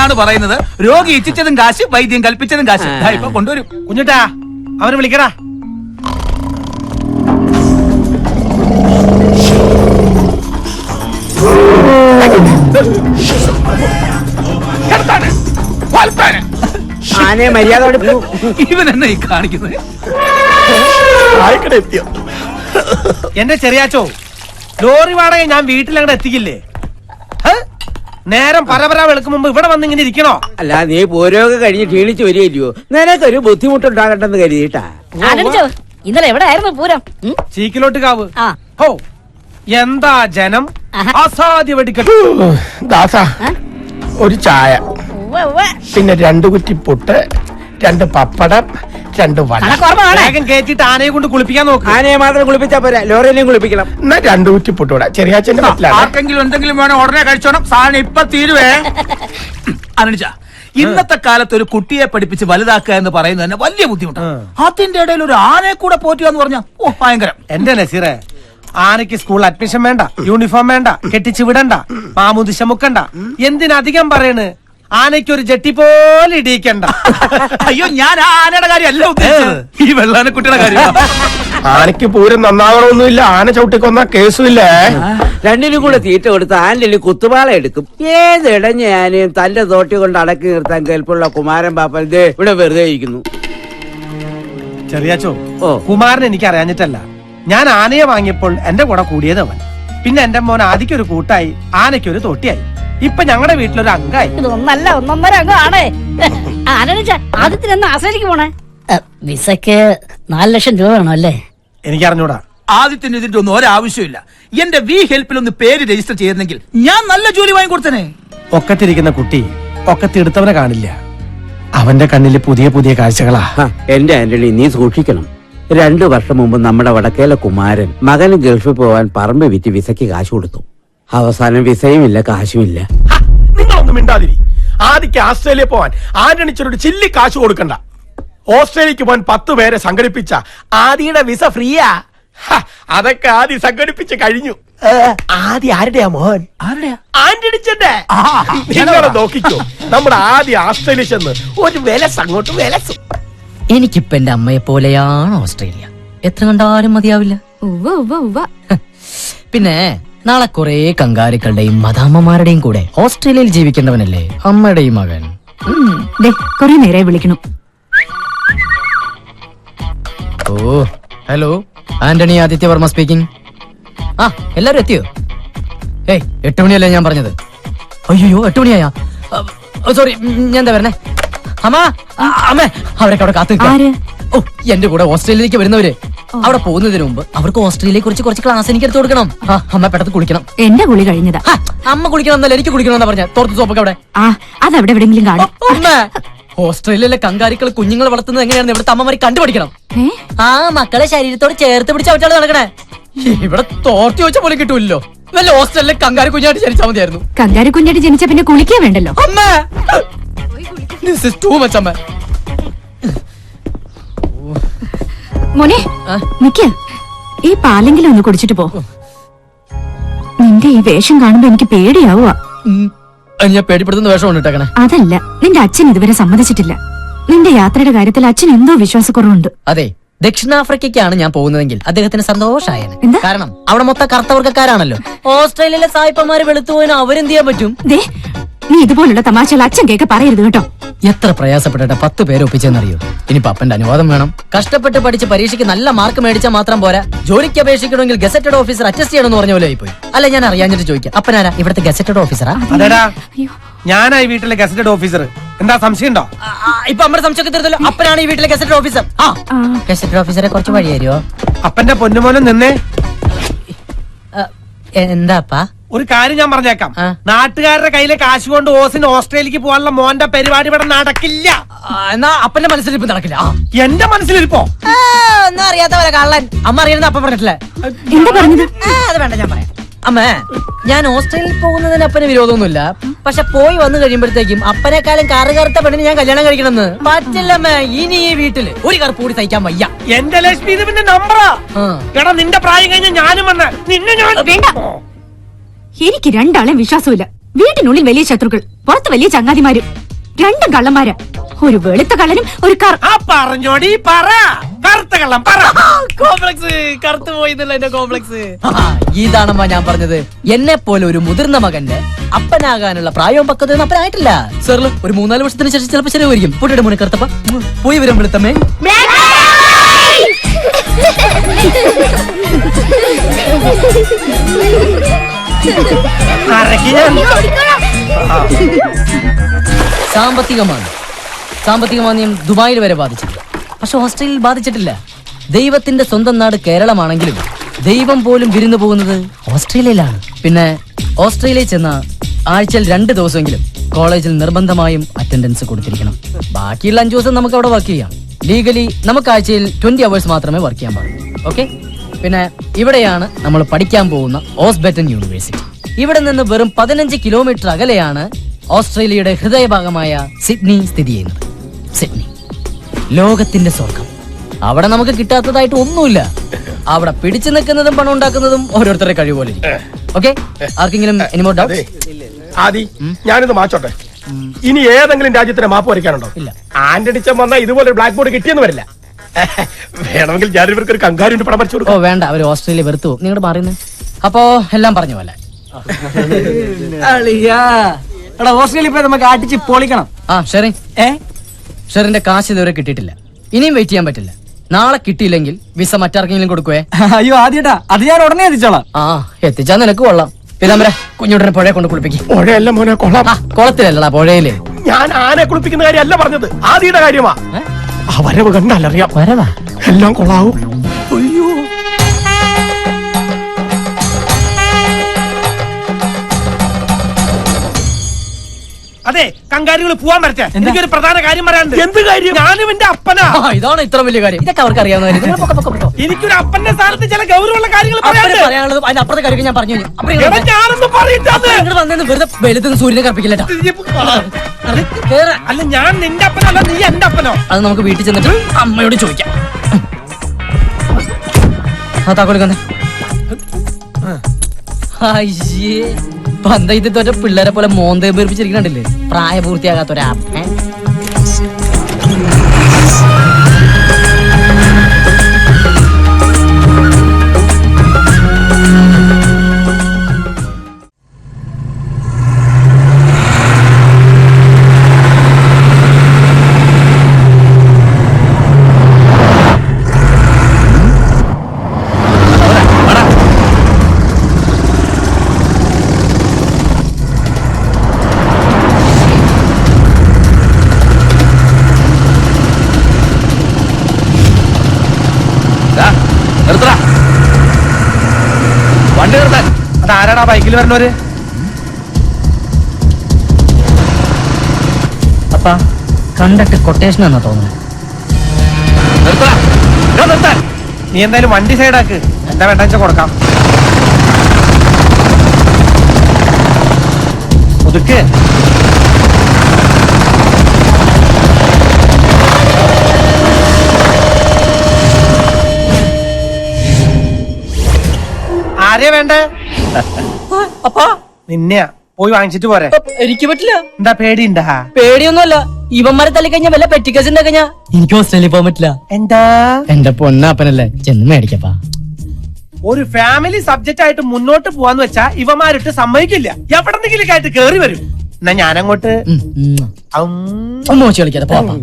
എന്നാണ് പറയുന്നത്. രോഗി ഇച്ഛിച്ചതും കാശ്, വൈദ്യം കൽപ്പിച്ചതും കാശ്. ഇപ്പൊ കൊണ്ടുവരും. കുഞ്ഞുട്ടാ, അവനെ വിളിക്കടാ. ആനയെ മര്യാദ ഇവൻ എന്നെ ഈ കാണിക്കുന്നത്. എന്റെ ചെറിയാച്ചോ, ലോറി വാടക ഞാൻ വീട്ടിലങ്ങടെ എത്തിക്കില്ലേ? നേരം പരപര വെളുക്കും മുമ്പ് ഇവിടെ വന്ന് ഇങ്ങനെ ഇരിക്കണോ? അല്ല, നീ പൂരമൊക്കെ കഴിഞ്ഞ് ക്ഷീണിച്ച് വരികയില്ലയോ? നിനക്കൊരു ബുദ്ധിമുട്ടുണ്ടാകട്ടെന്ന് കരുതിയിട്ടാ. ഇന്നലെ എവിടെ ആയിരുന്നു പൂരം? ചീക്കിലോട്ട് കാവ്. ഹോ, എന്താ ജനം! അസാധ്യ വെടിക്കെട്ട്. ദാസാ, ഒരു ചായ, പിന്നെ 2 കുറ്റി പുട്ട്, 2 പപ്പടം, 2 വട. വേഗം കയറ്റിട്ട് ആനയെ കൊണ്ട് കുളിപ്പിക്കാൻ നോക്ക്. ആനയെ മാത്രം കുളിപ്പിച്ചാ പോരാ, ലോറിയിലേയും കുളിപ്പിക്കണം. എന്നാ 2 കുറ്റി പുട്ടൂടാ. ചെറിയാച്ചന്റെ പറ്റിലാണ്. ആർക്കെങ്കിലും എന്തെങ്കിലും വേണോ ഉടനെ കഴിച്ചോണം. സാധനം ഇപ്പൊ തീരുവേ. അനുജ, ഇന്നത്തെ കാലത്ത് ഒരു കുട്ടിയെ പഠിപ്പിച്ച് വലുതാക്കുക എന്ന് പറയുന്നത് തന്നെ വലിയ ബുദ്ധിമുട്ടാണ്. അതിന്റെ ഇടയിൽ ഒരു ആനയെ കൂടെ പോറ്റുക എന്ന് പറഞ്ഞാൽ ഭയങ്കരം. എന്റെ നസീറെ, ആനയ്ക്ക് സ്കൂൾ അഡ്മിഷൻ വേണ്ട, യൂണിഫോം വേണ്ട, കെട്ടിച്ചു വിടണ്ട, മാമുദിശ മുക്കണ്ട. എന്തിനധികം പറയണ്? ആനയ്ക്കൊരു ജട്ടി പോലെ ഇടിയിക്കണ്ട. അയ്യോ, ഞാൻ ആ ആനയുടെ കാര്യമല്ല ഉദ്ദേശിച്ചത്, ഈ വെള്ളാനക്കുട്ടിയുടെ കാര്യം. ആനയ്ക്ക് പൂരം നന്നാവണമൊന്നുമില്ല. ആന ചവിട്ടിക്കൊന്ന കേസുമില്ലേ. രണ്ടിനും കൂടെ തീറ്റ കൊടുത്ത് ആനയിൽ കുത്തുപാള എടുക്കും. ഏത് ഇടഞ്ഞ ആനയും തന്റെ തോട്ടി കൊണ്ട് അടക്കി നിർത്താൻ കേൾപ്പുള്ള കുമാരൻ പാപ്പൻ ദേ ഇവിടെ വെറുതെ ഇരിക്കുന്നു. ചെറിയാച്ചോ, കുമാരൻ എനിക്ക് അറിയാഞ്ഞിട്ടല്ല. ഞാൻ ആനയെ വാങ്ങിയപ്പോൾ എന്റെ കൂടെ കൂടിയത് അവൻ. പിന്നെ എന്റെ മോൻ ആദിക്കൊരു കൂട്ടായി, ആനയ്ക്കൊരു തോട്ടിയായി. ഇപ്പൊ ഞങ്ങളുടെ വീട്ടിലൊരു അംഗമായി. ഇതൊന്നല്ല, 1.5 അംഗമാണ്. ആദ്യത്തിനെന്ന് ആശ്രയിക്ക് പോണേ. വിസക്ക് 4 ലക്ഷം രൂപ വേണം അല്ലേ? എനിക്കറിഞ്ഞൂടാ. ആദ്യത്തിന് ഇതിന്റെ ഒന്നും ഒരാവശ്യമില്ല. എന്റെ വി ഹെൽപ്പിൽ ഒന്ന് പേര് രജിസ്റ്റർ ചെയ്യുന്നെങ്കിൽ ഞാൻ നല്ല ജോലി വാങ്ങിക്കൊടുത്തനെ. ഒക്കത്തിരിക്കുന്ന കുട്ടി ഒക്കത്തെടുത്തവനെ കാണില്ല. അവന്റെ കണ്ണില് പുതിയ പുതിയ കാഴ്ചകളാ. എന്റെ ആന്റണി, നീ സൂക്ഷിക്കണം. 2 വർഷം മുമ്പ് നമ്മുടെ വടക്കേലെ കുമാരൻ മകന് ഗൾഫിൽ പോവാൻ പറമ്പ് വിറ്റ് വിസയ്ക്ക് കാശ് കൊടുത്തു. അവസാനം വിസയും ഇല്ല, കാശുമില്ല. നിങ്ങളൊന്നും മിണ്ടാതിരി. ആദിക്ക് ഓസ്ട്രേലിയ പോവാൻ ആന്റണിച്ചൊരു ചില്ലി കാശ് കൊടുക്കണ്ട. ഓസ്ട്രേലിയക്ക് പോവാൻ 10 പേരെ സംഘടിപ്പിച്ച ആദിയുടെ വിസ ഫ്രീയാ. അതൊക്കെ ആദ്യം സംഘടിപ്പിച്ച് കഴിഞ്ഞു. ആദ്യം ആരുടെയാ മോൻ? ആന്റണിച്ചന്റെ. നിങ്ങളെ നോക്കിക്കോ, നമ്മുടെ ആദ്യം ഓസ്ട്രേലിയ ചെന്ന് ഒരു വിലസ് അങ്ങോട്ട് വിലസും. എനിക്കിപ്പോ എന്റെ അമ്മയെ പോലെയാണ് ഓസ്ട്രേലിയ. എത്ര കണ്ടാലും മതിയാവില്ല. പിന്നെ നാളെ കുറെ കങ്കാരുക്കളുടെയും മദാമ്മമാരുടെയും കൂടെ ഓസ്ട്രേലിയയിൽ ജീവിക്കേണ്ടവനല്ലേ അമ്മയുടെയും മകൻ. കൊറേ നേരായി വിളിക്കണം. ഓ, ഹലോ, ആന്റണി ആദിത്യവർമ്മ സ്പീക്കിംഗ്. ആ, എല്ലാരും എത്തിയോ? 8 മണിയല്ലേ ഞാൻ പറഞ്ഞത്? അയ്യോ, 8 മണിയായാ? സോറി, ഞാൻ എന്താ വരണേ? അമ്മേ, അവരൊക്കെ അവിടെ കാത്തു. ഓ, എന്റെ കൂടെ ഓസ്ട്രേലിയയിലേക്ക് വരുന്നവര് അവിടെ പോകുന്നതിന് മുമ്പ് അവർക്ക് ഓസ്ട്രേലിയയെ കുറിച്ച് കുറച്ച് ക്ലാസ് എനിക്ക് എടുത്ത് കൊടുക്കണം. അമ്മ പെട്ടെന്ന് കുളിക്കണം. എന്റെ കുളി കഴിഞ്ഞതാ. അമ്മ കുളിക്കണം എന്നല്ല, എനിക്ക് കുളിക്കണമെന്നാ പറഞ്ഞ. തോർത്ത് സോപ്പൊക്കെ അവിടെ. അതവിടെ എവിടെയെങ്കിലും കാണും. ഓസ്ട്രേലിയയിലെ കങ്കാരികൾ കുഞ്ഞുങ്ങളെ വളർത്തുന്നത് എങ്ങനെയാണെന്ന് ഇവിടുത്തെ അമ്മമാരി കണ്ടുപഠിക്കണം. ആ മക്കളെ ശരീരത്തോട് ചേർത്ത് പിടിച്ച് അവറ്റാണ് നടക്കണേ. ഇവിടെ തോർത്തി വെച്ച പോലെ കിട്ടൂല്ലോ. വല്ല ഓസ്ട്രേലിയയിലെ കങ്കാരി കുഞ്ഞായിട്ട് ജനിച്ചാൽ മതിയായിരുന്നു. കങ്കാരി കുഞ്ഞായിട്ട് ജനിച്ച പിന്നെ കുളിക്കാൻ വേണ്ടല്ലോ. അമ്മ, this is too much, അമ്മ. മോനെ, നിക്ക്. ഈ പാലെങ്കിലും ഒന്ന് കുടിച്ചിട്ട് പോ. നിന്റെ ഈ വേഷം കാണുമ്പോ എനിക്ക് പേടിയാവുക. ഞാൻ പേടിപ്പെടുത്തുന്ന വേഷമാണ് ഇട്ടേക്കണേ. അതല്ല, നിന്റെ അച്ഛൻ ഇതുവരെ സമ്മതിച്ചിട്ടില്ല. നിന്റെ യാത്രയുടെ കാര്യത്തിൽ അച്ഛൻ എന്തോ വിശ്വാസക്കുറവുണ്ട്. അതെ, ദക്ഷിണാഫ്രിക്കയ്ക്കാണ് ഞാൻ പോകുന്നതെങ്കിൽ അദ്ദേഹത്തിന് സന്തോഷമായേനെ. കാരണം അവിടെ മൊത്തം കറുത്തവർക്കാരാണല്ലോ. ഓസ്ട്രേലിയയിലെ സായിപ്പന്മാര് വെളുത്തുപോയിന് അവരെന്ത് ചെയ്യാൻ പറ്റും? നീ ഇതുപോലുള്ള തമാശകൾ അച്ഛൻ കേൾക്കെ പറയരുത് കേട്ടോ. എത്ര പ്രയാസപ്പെട്ടിട്ട് 10 പേരെ ഒപ്പിച്ചെന്നറിയോ? ഇനി പപ്പന്റെ അനുവാദം വേണം. കഷ്ടപ്പെട്ട് പഠിച്ച് പരീക്ഷയ്ക്ക് നല്ല മാർക്ക് മേടിച്ചാൽ മാത്രം പോരാ, ജോലിക്ക് അപേക്ഷിക്കണമെങ്കിൽ ഗസറ്റഡ് ഓഫീസർ അറ്റസ്റ്റ് ചെയ്യണമെന്ന് പറഞ്ഞ പോലെ ആയിപ്പോയി. അല്ല, ഞാൻ അറിയാഞ്ഞിട്ട് ചോദിക്കാം, അപ്പനാരാ ഇവിടുത്തെ ഗസറ്റഡ് ഓഫീസറാ? അതെടാ, ഞാനായി വീട്ടിലെ ഗസറ്റഡ് ഓഫീസർ. എന്താ സംശയം ഉണ്ടോ? ഇപ്പൊ അമ്മയുടെ സംശയമൊക്കെ തീർത്തല്ലോ. അപ്പനാണ് ഈ വീട്ടിലെ ഗസറ്റഡ് ഓഫീസർ. ഗസറ്റഡ് ഓഫീസറെ കുറച്ച് വഴി തരുമോ? അപ്പന്റെ പൊന്നുമോനും നിന്നേ. എന്താപ്പാ? ഒരു കാര്യം ഞാൻ പറഞ്ഞേക്കാം. നാട്ടുകാരുടെ കയ്യിലെ കാശ് കൊണ്ട് ഓസിന് ഓസ്ട്രേലിയക്ക് പോകാനുള്ള മോന്റെ പരിപാടി ഇവിടെ നടക്കില്ല. എന്നാ അപ്പന്റെ മനസ്സിലിരിപ്പ് നടക്കില്ല. എന്റെ മനസ്സിലിരിപ്പോ ഒന്നും അറിയാത്ത പോലെ കള്ളൻ. അമ്മ അറിയുന്നത് അപ്പ പറഞ്ഞിട്ടില്ലേ? അത് വേണ്ട, ഞാൻ പറയാം. അമ്മേ, ഞാൻ ഓസ്ട്രേലിയയിൽ പോകുന്നതിന് അപ്പന് വിരോധമൊന്നുമില്ല. പക്ഷെ പോയി വന്നു കഴിയുമ്പോഴത്തേക്കും അപ്പനെക്കാളും കറുകറുത്ത പെണ്ണിന് ഞാൻ കല്യാണം കഴിക്കണമെന്ന് പറ്റില്ലമ്മേ. ഇനി ഈ വീട്ടില് ഒരു കറുപ്പ് കൂടി സഹിക്കാൻ വയ്യ. എന്റെ ലക്ഷ്മി ഇതിന്റെ നമ്പറാ. എടാ, നിന്റെ പ്രായം കഴിഞ്ഞ ഞാനും വന്ന് നിന്നെ ഞാൻ. വേണ്ട, എനിക്ക് രണ്ടാളെ വിശ്വാസമില്ല. വീട്ടിനുള്ളിൽ വലിയ ശത്രുക്കൾ, പുറത്ത് വലിയ ചങ്ങാതിമാരും. രണ്ടും കള്ളന്മാരാ. ഒരു വെളുത്ത കള്ളനും ഒരു ആ പറഞ്ഞോടി പറ, കറുത്ത കള്ളം പറ. കോംപ്ലക്സ് കറുത്തു പോയിന്നല്ല എന്റെ കോംപ്ലക്സ്. ഇതാണമ്മ ഞാൻ പറഞ്ഞത്, എന്നെ പോലെ ഒരു മുതിർന്ന മകന്റെ അപ്പനാകാനുള്ള പ്രായവും പക്വതയൊന്നും അപ്പനായിട്ടില്ല. സാറില് ഒരു 3-4 വർഷത്തിന് ശേഷം ചിലപ്പോൾ ശരിയായിരിക്കും. പൊട്ടിയുടെ മുന്നേ കറുത്തപ്പ പോയി വരും വെളുത്തമ്മേ. സാമ്പത്തികമാന്ദ്യം ദുബായിൽ വരെ ബാധിച്ചില്ല, പക്ഷെ ഓസ്ട്രേലിയയിൽ ബാധിച്ചിട്ടില്ല. ദൈവത്തിന്റെ സ്വന്തം നാട് കേരളമാണെങ്കിലും ദൈവം പോലും വിരുന്നു പോകുന്നത് ഓസ്ട്രേലിയയിലാണ്. പിന്നെ ഓസ്ട്രേലിയയിൽ ചെന്ന ആഴ്ചയിൽ 2 ദിവസമെങ്കിലും കോളേജിൽ നിർബന്ധമായും അറ്റൻഡൻസ് കൊടുത്തിരിക്കണം. ബാക്കിയുള്ള 5 ദിവസം നമുക്ക് അവിടെ വർക്ക് ചെയ്യാം. ലീഗലി നമുക്ക് ആഴ്ചയിൽ 20 hours മാത്രമേ വർക്ക് ചെയ്യാൻ പാടുള്ളൂ. ഓക്കെ. പിന്നെ ഇവിടെയാണ് നമ്മൾ പഠിക്കാൻ പോകുന്ന ഓസ്ബെറ്റൻ യൂണിവേഴ്സിറ്റി. ഇവിടെ നിന്ന് വെറും 15 കിലോമീറ്റർ അകലെയാണ് ഓസ്ട്രേലിയയുടെ ഹൃദയഭാഗമായ സിഡ്നി സ്ഥിതി ചെയ്യുന്നത്. സിഡ്നി ലോകത്തിന്റെ സ്വർഗം. അവിടെ നമുക്ക് കിട്ടാത്തതായിട്ട് ഒന്നുമില്ല. അവിടെ പിടിച്ചു നിൽക്കുന്നതും പണം ഉണ്ടാക്കുന്നതും ഓരോരുത്തരുടെ കഴിവ് പോലെ. ഓക്കെ, ആർക്കെങ്കിലും എനിമോർ ഡൗട്ട്? ആദി, ഞാനിത് മാച്ചോട്ടെ. ഇനി ഏതെങ്കിലും രാജ്യത്തിന് മാപ്പ് വരയ്ക്കാനുണ്ടോ? ഇല്ല. ആന്റണിച്ചൻ വന്നാൽ ഇതുപോലെ ബ്ലാക്ക് ബോർഡ് കിട്ടിയെന്ന് വരില്ല. വേണമെങ്കിൽ ഞാൻ ഇവർക്ക് ഒരു കങ്കാരുവിന്റെ പടം വരച്ചു കൊടുക്കും. ഓ വേണ്ട, അവര് ഓസ്ട്രേലിയ വെറുത്തു പോകും. നിങ്ങളുടെ മാറിയെന്ന്. അപ്പോ എല്ലാം പറഞ്ഞ പോലെ. ഓസ്ട്രേലിയ പോയി നമുക്ക് അടിച്ച് പൊളിക്കണം. ആ ഷെറി, ഷെറിന്റെ കാശ് ഇതുവരെ കിട്ടിയിട്ടില്ല. ഇനിയും വെയിറ്റ് ചെയ്യാൻ പറ്റില്ല. നാളെ കിട്ടിയില്ലെങ്കിൽ വിസ മറ്റാർക്കെങ്കിലും കൊടുക്കുവേ. അയ്യോ ആദ്യട്ടാ, അത് ഞാൻ ഉടനെ എത്തിച്ചോളാം. ആ എത്തിച്ചാ നിനക്ക് കൊള്ളാം. പിതാമരെ കുഞ്ഞുടനെ പുഴയെ കൊണ്ട് കുളിപ്പിക്കും. പുഴയല്ല മോനെ, കൊള്ളാം. കുളത്തിലല്ലടാ, പുഴയില്. ഞാൻ ആനെ കുളിപ്പിക്കുന്ന കാര്യമല്ല പറഞ്ഞത്, ആദിയുടെ കാര്യമാ. ആ വരവ് കണ്ടാലറിയാം. വരവാ എല്ലാം കൊള്ളാവും. അയ്യോ, അതെ, കങ്കാരികൾ പോവാൻ വരട്ടെ. എനിക്കൊരു പ്രധാന കാര്യം പറയാനുണ്ട്. എന്ത് കാര്യം? ഞാനും എന്റെ അപ്പനാ. ഇതാണ് ഇത്ര വലിയ കാര്യം. ഇതൊക്കെ അവർക്ക് അറിയാവുന്ന കാര്യം. നിങ്ങൾ പൊക്കോ, പൊക്കോ, പൊക്കോ. എനിക്കൊരു അപ്പന്റെ സ്ഥാനത്ത് ചില ഗൗരവമുള്ള കാര്യങ്ങൾ അപ്പന് പറയാനുണ്ട്. പറയാനുള്ളത് അതിന് അപ്പുറത്തെ കാര്യം ഞാൻ പറഞ്ഞു. എടാ, ഞാനൊന്നും പറയില്ലാന്ന്. നിങ്ങൾ വന്നേന്ന് വെറുതെ വെളുത്തുനിന്ന് സൂര്യനെ കറപ്പിക്കില്ലട്ടാ. അല്ല, ഞാൻ നിന്റെ അപ്പനല്ല, നീ എന്റെ അപ്പനോ? അത് നമുക്ക് വീട്ടിൽ ചെന്നിട്ട് അമ്മയോട് ചോദിക്കാം. ആ താക്കോലിക്കന്നെ. അയ്യേ, പന്തയത്തിൽ തോറ്റ പിള്ളേരെ പോലെ മോന്തേ പേർപ്പിച്ചിരിക്കണ്ടില്ലേ, പ്രായപൂർത്തിയാകാത്തൊരാ. വണ്ടി നിർത്താൻ. അതാരാടാ ബൈക്കിൽ വരണവര്? അപ്പാ കണ്ടിട്ട് കൊട്ടേഷൻ എന്നാ തോന്നുന്നു. നിർത്താൻ. നീ എന്തായാലും വണ്ടി സൈഡാക്ക്, എന്താ വേണ്ട വെച്ചാ കൊടുക്കാം. ഒതുക്ക്. ആരെയാ വേണ്ടേ? അപ്പാ നിന്നെയാ. പോയി വാങ്ങിച്ചിട്ട് പോരെ. എനിക്ക് പറ്റില്ല. എന്താ പേടിയുണ്ടാ? പേടിയൊന്നുമല്ല. ഇവന്മാരെ തല്ലിക്കഴിഞ്ഞാ വല്ല പെറ്റിക്കേസ് ഉണ്ടാക്കഞ്ഞാ എനിക്ക് ഓസ്ട്രേലിയ പോകാൻ പറ്റില്ല. എന്താ? എന്റെ പൊന്നപ്പനല്ലേ, ചെന്ന് മേടിക്കപ്പാ. ഒരു ഫാമിലി സബ്ജക്റ്റ് ആയിട്ട് മുന്നോട്ട് പോവാന്ന് വെച്ചാ ഇവന്മാരിട്ട് സമ്മതിക്കില്ല. എവിടെന്നെങ്കിലും ആയിട്ട് കേറി വരും. എന്നാ ഞാനങ്ങോട്ട് മോശം കളിക്കാതെ പോപ്പാ.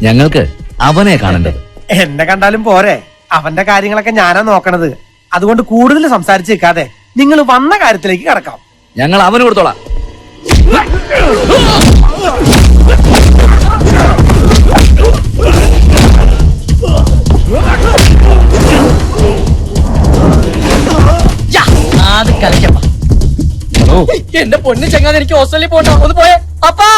ഞങ്ങൾക്ക് അവനെ കാണേണ്ടത്. എന്നെ കണ്ടാലും പോരെ, അവന്റെ കാര്യങ്ങളൊക്കെ ഞാനാ നോക്കണത്. അതുകൊണ്ട് കൂടുതൽ സംസാരിച്ച് നിൽക്കാതെ നിങ്ങൾ വന്ന കാര്യത്തിലേക്ക് കടക്കാം. ഞങ്ങൾ അവന് കൊടുത്തോളാം. അത് കലക്കപ്പാ. എന്റെ പൊന്ന് ചങ്ങാതെ, എനിക്ക് ഓസ്ട്രേലിയ പോകണ്ട. ഒന്ന് പോയേ അപ്പാ.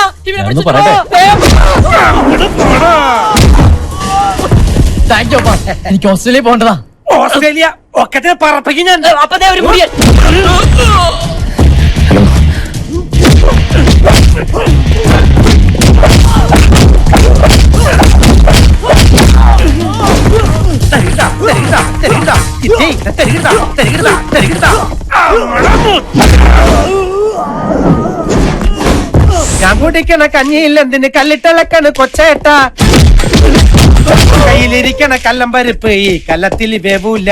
താങ്ക് യു അപ്പാ. എനിക്ക് ഓസ്ട്രേലിയ പോകേണ്ടതാ. ഓസ്ട്രേലിയ ഒക്കെ പറപ്പിക്കും ഞാൻ. അപ്പതേ ഒരു മുടിയൻ. ഞാൻ കുടിക്കണ കഞ്ഞിയിൽ എന്തിന് കല്ലിട്ടിളക്കണ് കൊച്ചേട്ട. കയ്യിലിരിക്കണ കല്ലം പരിപ്പ് ഈ കല്ലത്തിൽ വേവൂല.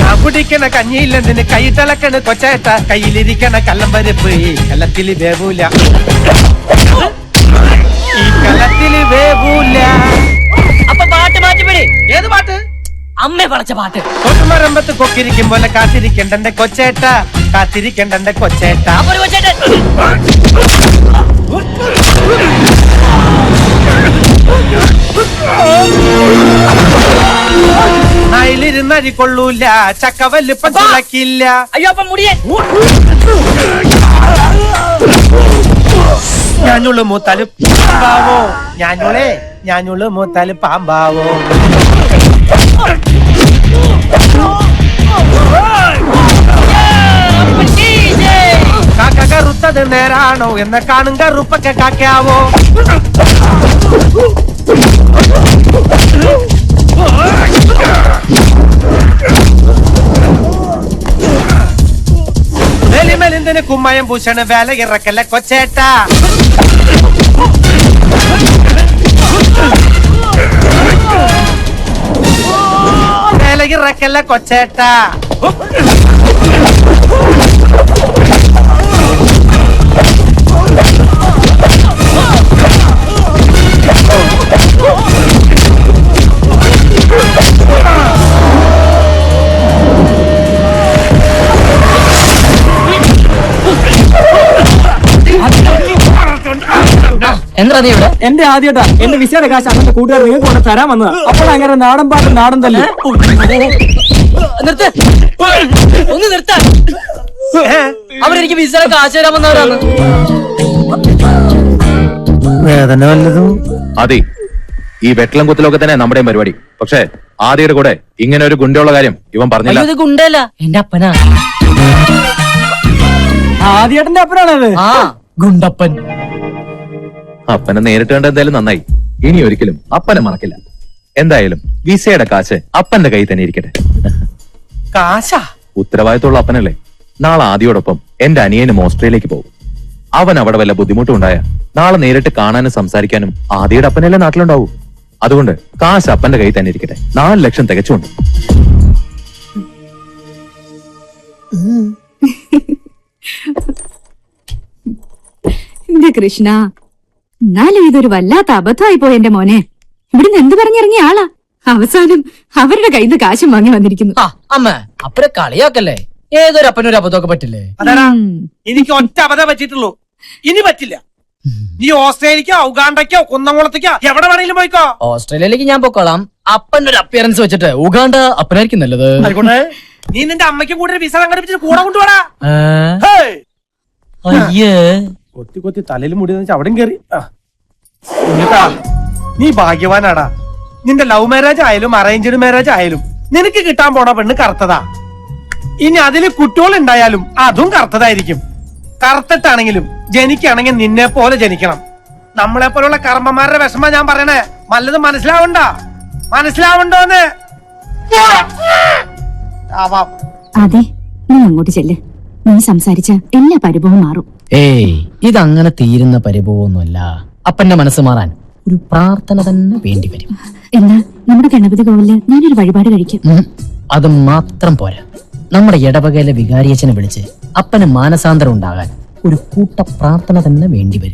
ഞാൻ കുടിക്കണ കഞ്ഞിയിൽ എന്തിന് കൈയിട്ടിളക്കണ് കൊച്ചേട്ട. കയ്യിലിരിക്കണ കല്ലം പരിപ്പ് ഈ കല്ലത്തിൽ വേവൂല. ഈ കല്ലത്തിൽ വേവൂല. അപ്പൊ പാട്ട് മാറ്റിപ്പിടി. ഏത് പാട്ട്? അമ്മ പറഞ്ഞ പാട്ട്. കൊട്ടുമരമ്പത്ത് കൊക്കിരിക്കും പോലെ കാത്തിരിക്കണ്ടെ കൊച്ചേട്ട, കാത്തിരിക്കണ്ടെ കൊച്ചേട്ട. അപ്പൊ ഒരു കൊച്ചേട്ടൻ. നായിലിരുന്നരി കൊള്ളൂല, ചക്കവല്ല് പച്ചിളക്കില്ല. അയ്യോ അപ്പൊ മുടിയൻ. ഞാനുള്ളു മൂത്താല് പാമ്പാവോ, ഞാനുള്ളു മൂത്താല് പാമ്പാവോ. കാക്ക കറുത്തത് നേരാണോ എന്ന കാണും കറുപ്പൊക്കെ കാക്കയാവോ. വെലിമെലിന്തിന് കുമ്മയം പൂശണ് വേല ഇറക്കല്ല കൊച്ചേട്ട. വേല ഇറക്കല്ല കൊച്ചേട്ട. എന്താ നീ ഇവിടെ? എന്റെ ആദ്യട്ടാ എന്റെ വിസയുടെ കാശ് അന്നത്തെ കൂട്ടുകാർ നിങ്ങൾക്ക് കൊണ്ട് തരാൻ വന്നത്. അപ്പോൾ അങ്ങനെ നാടൻ പാട്ട് നാടൻ തല്ലി. നിർത്ത്, ഒന്ന് നിർത്താൻ. അവരെനിക്ക് വിസ കാശ് തരാൻ വന്നവരാണ്. വേദന വല്ലതും? അതെ, ഈ വെട്ടളം കുത്തലൊക്കെ തന്നെ നമ്മുടെയും പരിപാടി. പക്ഷേ ആദ്യയുടെ കൂടെ ഇങ്ങനെ ഒരു ഗുണ്ടയുള്ള കാര്യം ഇവൻ പറഞ്ഞില്ല. ഇത് ഗുണ്ടല്ല, എന്റെ അപ്പനാ. ആദ്യേട്ടന്റെ അപ്പനാണത്. ആ ഗുണ്ടപ്പൻ. അപ്പനെ നേരിട്ട് കണ്ട എന്തായാലും നന്നായി. ഇനി ഒരിക്കലും അപ്പനെ മറക്കില്ല. എന്തായാലും വിസയുടെ കാശ് അപ്പന്റെ കയ്യിൽ തന്നെ ഇരിക്കട്ടെ. കാശാ? ഉത്തരവാദിത്തമുള്ള അപ്പനല്ലേ. നാളെ ആദ്യയോടൊപ്പം എന്റെ അനിയനും ഓസ്ട്രേലിയക്ക് പോകും. അവൻ അവിടെ വല്ല ബുദ്ധിമുട്ടും ഉണ്ടായ നാളെ നേരിട്ട് കാണാനും സംസാരിക്കാനും ആദ്യയുടെ അപ്പനല്ലേ നാട്ടിലുണ്ടാവൂ. അതുകൊണ്ട് കാശ് അപ്പന്റെ കയ്യിൽ തന്നെ ഇരിക്കട്ടെ. 4 ലക്ഷം തികച്ചുണ്ട്. എന്റെ കൃഷ്ണ, എന്നാലും ഇതൊരു വല്ലാത്ത അബദ്ധമായി പോയി എന്റെ മോനെ. ഇവിടുന്ന് എന്ത് പറഞ്ഞിറങ്ങിയ ആളാ അവസാനം അവരുടെ കയ്യിൽ നിന്ന് കാശും വാങ്ങി വന്നിരിക്കുന്നു. ആ അമ്മ അപ്പനെ കളിയാക്കല്ലേ. ഏതൊരു അപ്പനൊരു അബദ്ധമൊക്കെ പറ്റില്ലേ? അതാടാ, എനിക്ക് ഒറ്റ അബദ്ധം പറ്റിയിട്ടുള്ളൂ. ഇനി പറ്റില്ല. നീ ഓസ്ട്രേലിയക്കോ ഉഗാണ്ടയ്ക്കോ കുന്നംകുളത്തേക്കോ എവിടെ വേണമെങ്കിലും പോയിക്കോ. ഓസ്ട്രേലിയയിലേക്ക് ഞാൻ പൊക്കോളാം. അപ്പന്റെ ഒരു അപ്പിയറൻസ് വെച്ചിട്ട് ഉഗാണ്ട അപ്പനായിരിക്കും നല്ലത്. ആയിക്കോട്ടെ, നീ നിന്റെ അമ്മയ്ക്കും കൂടെ ഒരു വിസ സംഘടിപ്പിച്ചിട്ട് കൂടെ കൊണ്ടുപോടാ. അയ്യേ, കൊത്തി കൊത്തി തലയിൽ മുടി അവിടെയും കയറി. നീ ഭാഗ്യവാനാടാ. നിന്റെ ലവ് മാരേജ് ആയാലും അറേഞ്ച്ഡ് മാരേജ് ആയാലും നിനക്ക് കിട്ടാൻ പോണ പെണ്ണ് കറുത്തതാ. ഇനി അതില് കുട്ടികൾ ഉണ്ടായാലും അതും കറുത്തതായിരിക്കും. കറുത്തിട്ടാണെങ്കിലും ജനിക്കുകയാണെങ്കിൽ നിന്നെ പോലെ ജനിക്കണം. നമ്മളെ പോലുള്ള കർമ്മന്മാരുടെ വിഷമ ഞാൻ പറയണേ. വല്ലതും മനസ്സിലാവണ്ടോന്ന്? അതെ, നീ അങ്ങോട്ട് ചെല്ല്. നീ സംസാരിച്ച എല്ലാ പരിഭവവും മാറും. ഏയ് ഇതങ്ങനെ തീരുന്ന പരിഭവമൊന്നുമല്ല. അപ്പന്റെ മനസ്സ് മാറാൻ ഒരു പ്രാർത്ഥന തന്നെ വേണ്ടി വരും. എന്നാ നമ്മുടെ ഗണപതി കോവിലില് ഞാനൊരു വഴിപാട് കഴിക്കും. അത് മാത്രം പോരാ. നമ്മുടെ ഇടവകയിലെ വികാരിയച്ഛനെ വിളിച്ച് അപ്പന് മാനസാന്തരം ഉണ്ടാകാൻ ഒരു കൂട്ട പ്രാർത്ഥന തന്നെ വേണ്ടി വരും.